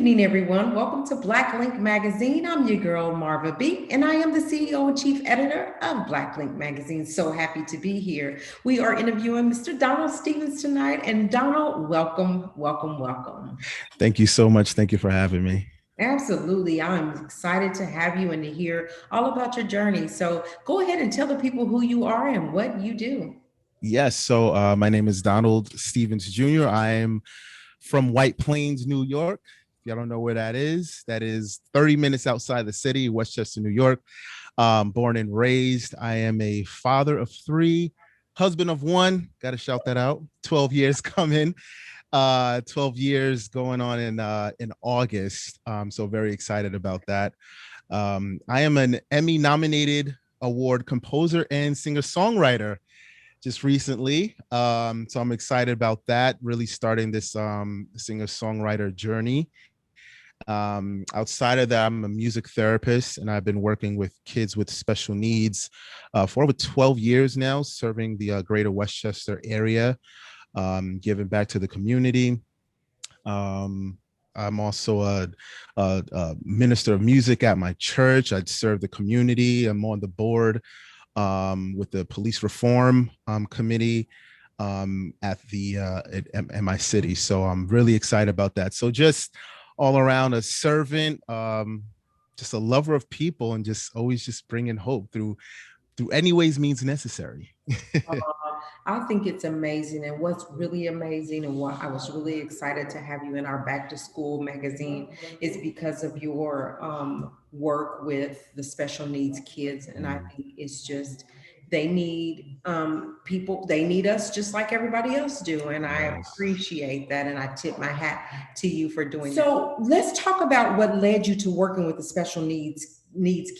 evening, everyone. Welcome to Black Link Magazine. I'm your girl, Marva B, and I am the CEO and Chief Editor of Black Link Magazine. So happy to be here. We are interviewing Mr. Donald Stevens tonight. And Donald, welcome, welcome, welcome. Thank you so much. Thank you for having me. Absolutely. I'm excited to have you and to hear all about your journey. So go ahead and tell the people who you are and what you do. Yes. My name is Donald Stevens Jr. I am from White Plains, New York. If y'all don't know where that is 30 minutes outside the city, Westchester, New York. Born and raised. I am a father of three, husband of one. Got to shout that out. 12 years coming. 12 years going on in August. So very excited about that. I am an Emmy nominated award composer and singer songwriter just recently. So I'm excited about that, really starting this singer songwriter journey. Outside of that, I'm a music therapist and I've been working with kids with special needs for over 12 years now, serving the greater Westchester area, giving back to the community. I'm also a minister of music at my church. I serve the community. I'm on the board with the police reform committee at my city. So I'm really excited about that. So just all around a servant, just a lover of people, and just always just bringing hope through any ways means necessary. I think it's amazing. And what's really amazing and what I was really excited to have you in our Back to School magazine is because of your work with the special needs kids. And I think it's just, they need people, they need us just like everybody else do. And I Yes. appreciate that. And I tip my hat to you for doing that. So let's talk about what led you to working with the special needs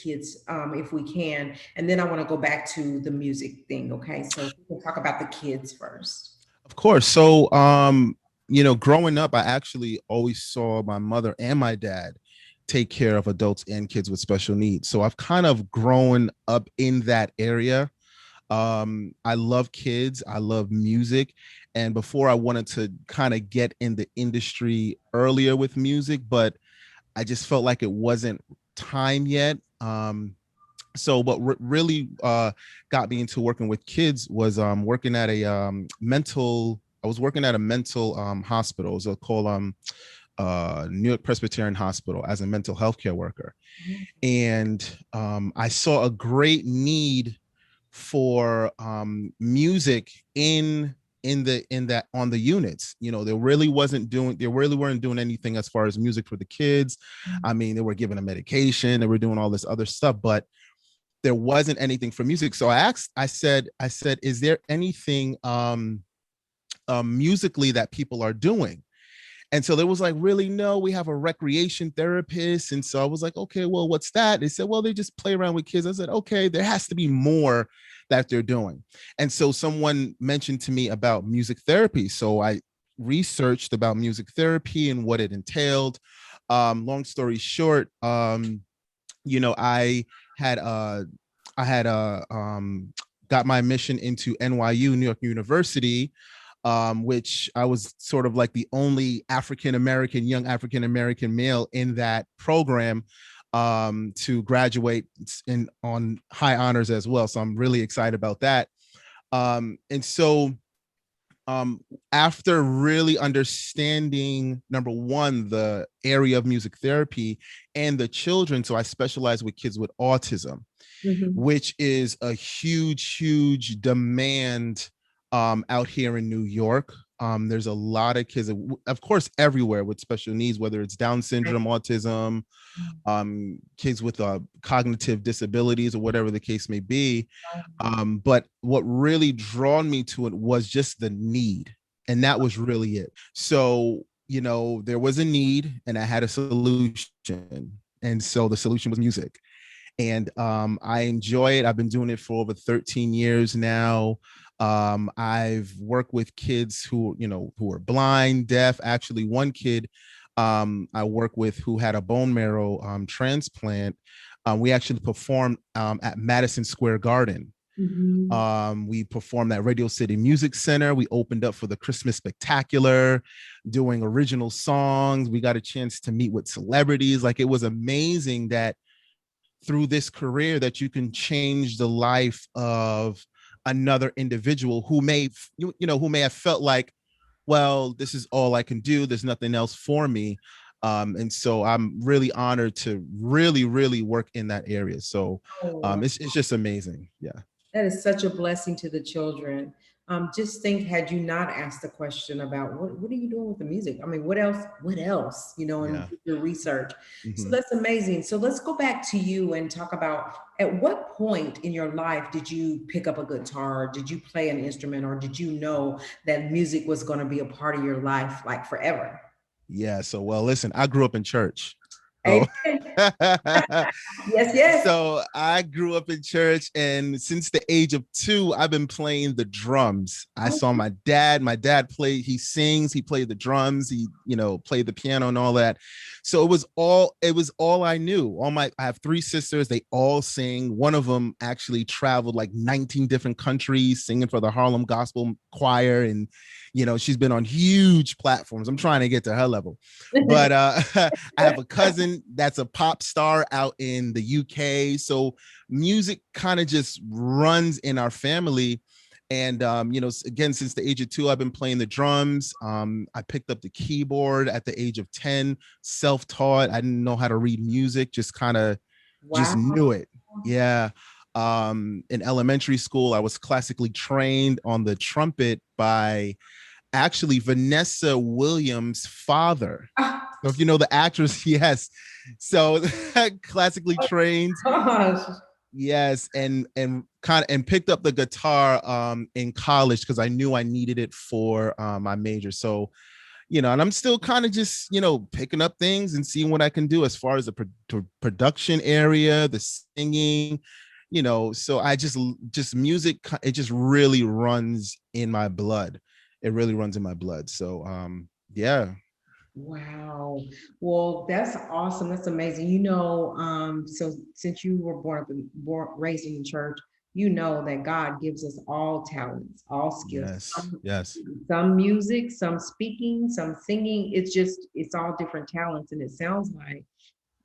kids, if we can, and then I want to go back to the music thing. Okay, so we'll talk about the kids first. Of course. Growing up, I actually always saw my mother and my dad take care of adults and kids with special needs. So I've kind of grown up in that area. I love kids, I love music. And before I wanted to kind of get in the industry earlier with music, but I just felt like it wasn't time yet. So what really got me into working with kids was working at a mental I was working at a mental hospital. It was called New York Presbyterian Hospital as a mental health care worker. And I saw a great need for music in that on the units. They really weren't doing anything as far as music for the kids. I mean, they were giving them medication, they were doing all this other stuff, but there wasn't anything for music. So I said, is there anything musically that people are doing? And so there was like, really, no, we have a recreation therapist. And so I was like, okay, well, what's that? They said, well, they just play around with kids. I said, okay, there has to be more that they're doing. And so someone mentioned to me about music therapy. So I researched about music therapy and what it entailed. Long story short, you know, had uh I had got my admission into NYU, New York University, which I was sort of like the only young African American male in that program, to graduate on high honors as well. So I'm really excited about that. And so After really understanding, number one, the area of music therapy and the children, so I specialize with kids with autism, Mhm. which is a huge demand out here in New York. There's a lot of kids, of course, everywhere with special needs, whether it's Down syndrome, autism, kids with cognitive disabilities, or whatever the case may be. But what really drawn me to it was just the need. And that was really it. So, there was a need and I had a solution. And so the solution was music. And I enjoy it. I've been doing it for over 13 years now. I've worked with kids who are blind, deaf. Actually, one kid I work with who had a bone marrow transplant. We actually performed at Madison Square Garden. Mhm. We performed at Radio City Music Center. We opened up for the Christmas Spectacular, doing original songs. We got a chance to meet with celebrities. Like, it was amazing that through this career that you can change the life of another individual who may, who may have felt like, well, this is all I can do, there's nothing else for me. And so I'm really honored to really work in that area. So Oh, it's just amazing. Yeah. that is such a blessing to the children. Just think, had you not asked the question about what are you doing with the music? I mean, what else, and Yeah. your research. So Mhm. that's amazing. So let's go back to you and talk about, at what point in your life did you pick up a guitar? Did you play an instrument, or did you know that music was going to be a part of your life like forever? Yeah. So, well, listen, I grew up in church. So Amen. Yes, yes. so I grew up in church, and since the age of 2, I've been playing the drums. I saw my dad play, he sings, he played the drums, he, played the piano and all that. So it was all I knew. I have 3 sisters, they all sing. One of them actually traveled like 19 different countries singing for the Harlem Gospel Choir, and she's been on huge platforms. I'm trying to get to her level. But I have a cousin that's a pop star out in the UK. So music kind of just runs in our family. And again, since the age of 2, I've been playing the drums. I picked up the keyboard at the age of 10, self-taught. I didn't know how to read music, just kind of just Wow. knew it. Yeah. In elementary school, I was classically trained on the trumpet by actually Vanessa Williams' father. Ah, So if you know the actress, yes. So classically trained, gosh. yes, and picked up the guitar in college because I knew I needed it for my major. So and I'm still kind of just picking up things and seeing what I can do as far as the production area, the singing. So I just music, it just really runs in my blood. It really runs in my blood. So yeah. Wow. Well, that's awesome. That's amazing. So since you were raised in the church, you know that God gives us all talents, all skills. Yes, Some, yes, some music, some speaking, some singing. It's all different talents. And it sounds like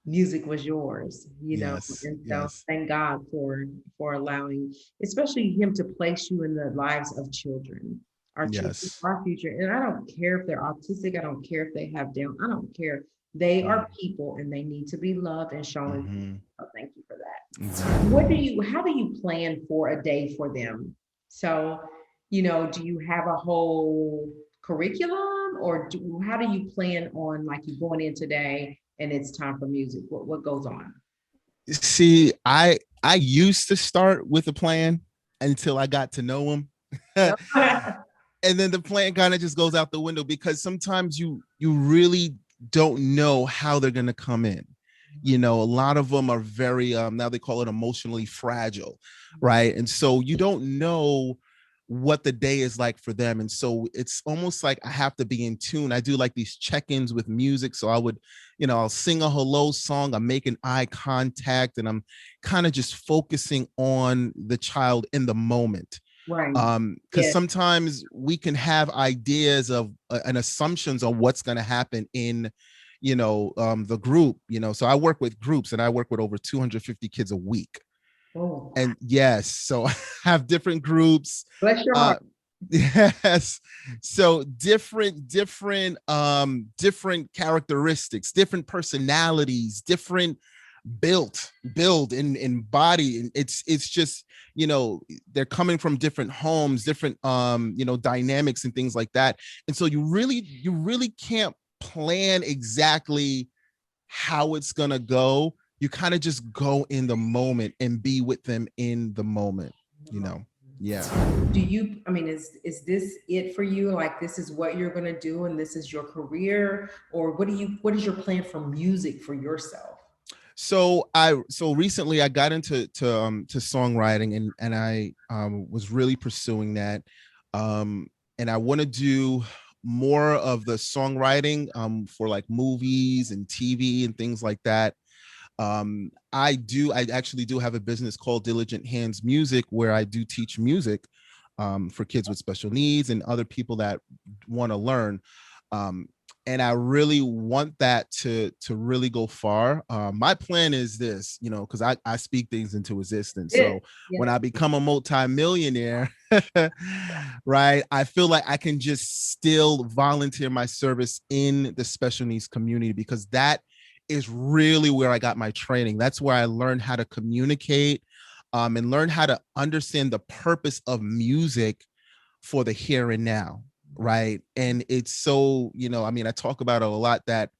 music was yours. yes, And so yes, thank God for allowing, especially him to place you in the lives of children. Our children, yes. our future. And I don't care if they're autistic, I don't care if they have Down, I don't care. They are people and they need to be loved and shown. Mm-hmm. So thank you for that. Exactly. How do you plan for a day for them? So, do you have a whole curriculum, or how do you plan on, like, you going in today and it's time for music? What goes on? See, I used to start with a plan until I got to know him. And then the plan kind of just goes out the window because sometimes you really don't know how they're going to come in. A lot of them are very now they call it emotionally fragile, right? And so you don't know what the day is like for them, and so it's almost like I have to be in tune. I do like these check-ins with music, so I would, I'll sing a hello song, I'm making eye contact, and I'm kind of just focusing on the child in the moment. Right. Because Yes. sometimes we can have ideas of and assumptions on what's going to happen in the group. So I work with groups, and I work with over 250 kids a week. Oh, And yes, so I have different groups. bless your uh heart. yes, so different characteristics, different personalities, different build in body, and it's just they're coming from different homes, different dynamics and things like that. And so you really can't plan exactly how it's gonna go. You kind of just go in the moment and be with them in the moment, you know. Yeah. I mean, is this it for you? Like, this is what you're gonna do and this is your career? Or what is your plan for music for yourself? So recently I got into songwriting, and I was really pursuing that. And I want to do more of the songwriting for like movies and TV and things like that. I actually do have a business called Diligent Hands Music, where I do teach music for kids with special needs and other people that want to learn. Um, and I really want that to really go far. My plan is this, because I speak things into existence. Yeah. So when Yeah. I become a multimillionaire, right, I feel like I can just still volunteer my service in the special needs community, because that is really where I got my training. That's where I learned how to communicate, and learn how to understand the purpose of music for the here and now, right? And it's so, I mean, I talk about it a lot, that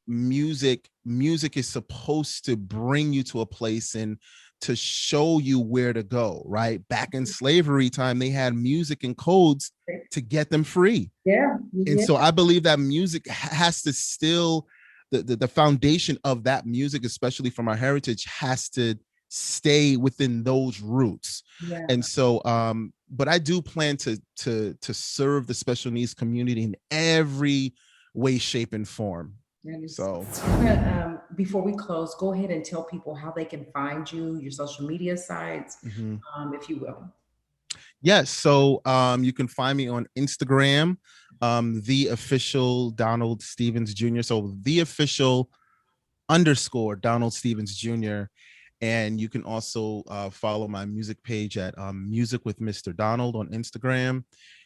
music is supposed to bring you to a place and to show you where to go, right? Back in slavery time, they had music and codes to get them free. Yeah. And Yeah. so I believe that music has to still, the foundation of that music, especially from our heritage, has to stay within those roots. Yeah. And so but I do plan to serve the special needs community in every way, shape, and form. That is, So before we close, go ahead and tell people how they can find you, your social media sites, mhm. if you will. Yes. So you can find me on Instagram, the official Donald Stevens Jr. So the official _ Donald Stevens Jr. And you can also follow my music page at Music with Mr. Donald on Instagram.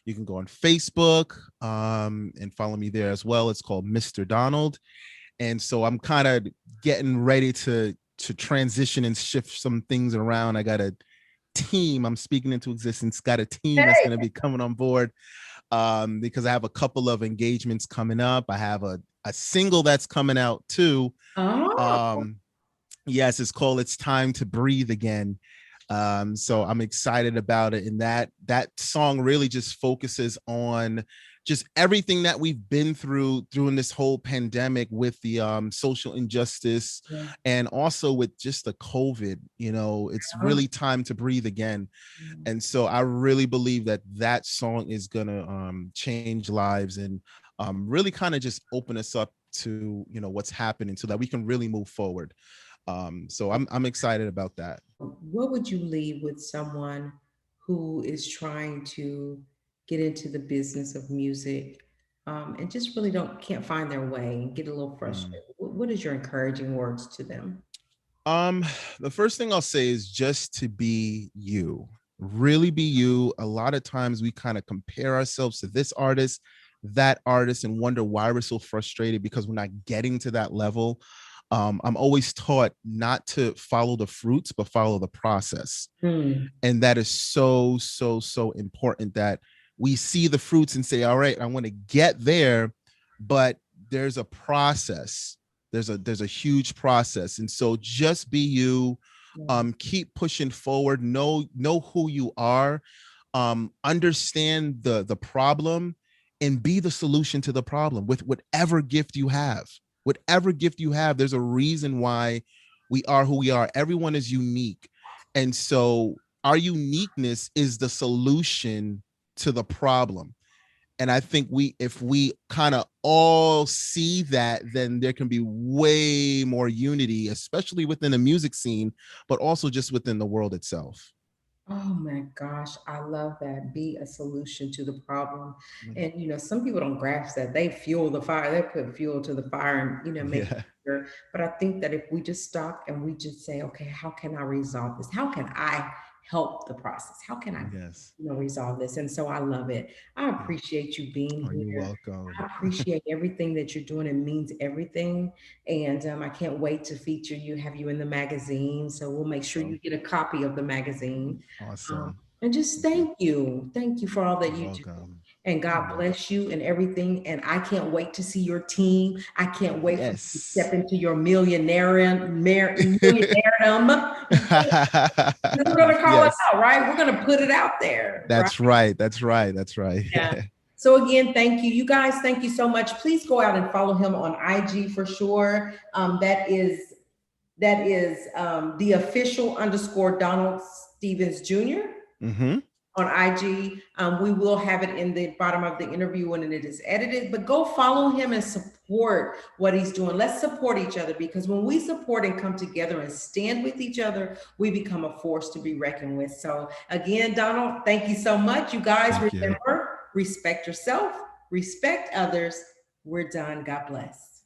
You can go on Facebook and follow me there as well. It's called Mr. Donald. And so I'm kind of getting ready to transition and shift some things around. I got a team I'm speaking into existence, got a team that's going to Hey. be coming on board, because I have a couple of engagements coming up. I have a single that's coming out too. Oh. um yes, it's called It's Time to Breathe Again. So I'm excited about it, and that song really just focuses on just everything that we've been through during this whole pandemic, with the social injustice, Yeah. and also with just the COVID. It's really time to breathe again. And so I really believe that that song is gonna change lives, and really kind of just open us up to what's happening, so that we can really move forward. So I'm excited about that. What would you leave with someone who is trying to get into the business of music, and just really don't can't find their way and get a little Mm. frustrated? What is your encouraging words to them? Um, the first thing I'll say is just to be you. Really be you. A lot of times we kind of compare ourselves to this artist, that artist, and wonder why we're so frustrated because we're not getting to that level. I'm always taught not to follow the fruits, but follow the process. Hmm. And that is so, so, so important, that we see the fruits and say, all right, I want to get there, but there's a process. There's a huge process. And so just be you. Yeah. Keep pushing forward. Know who you are. Understand the problem, and be the solution to the problem with whatever gift you have. Whatever gift you have, there's a reason why we are who we are. Everyone is unique. And so our uniqueness is the solution to the problem. And I think if we kind of all see that, then there can be way more unity, especially within the music scene, but also just within the world itself. Oh my gosh, I love that. Be a solution to the problem. Mm. And some people don't grasp that. They fuel the fire, they put fuel to the fire and make it Yeah. bigger. But I think that if we just stop and we just say, okay, how can I resolve this? How can I help the process? How can I, Yes. resolve this? And so I love it. I Yeah. appreciate you being Oh, you're here. I welcome. appreciate everything that you're doing. It means everything. And I can't wait to feature you, have you in the magazine. So we'll make sure So you get a copy of the magazine. awesome. And just Thank you. thank you. Thank you for all that You're you do. welcome. And You're God welcome. bless you and everything. And I can't wait to see your team. I can't wait for you to Yes. step into your millionairedom. We're going to call it Yes. out, right? We're going to put it out there, right? That's right. That's right. That's right. Yeah. So again, thank you. You guys, thank you so much. Please go out and follow him on IG for sure. That is the official _ Donald Stevens Jr. Mm-hmm. on IG. We will have it in the bottom of the interview when it is edited, but go follow him and support what he's doing. Let's support each other, because when we support and come together and stand with each other, we become a force to be reckoned with. So again, Donald, thank you so much. You guys Thank you. remember, respect yourself, respect others. We're done. God bless.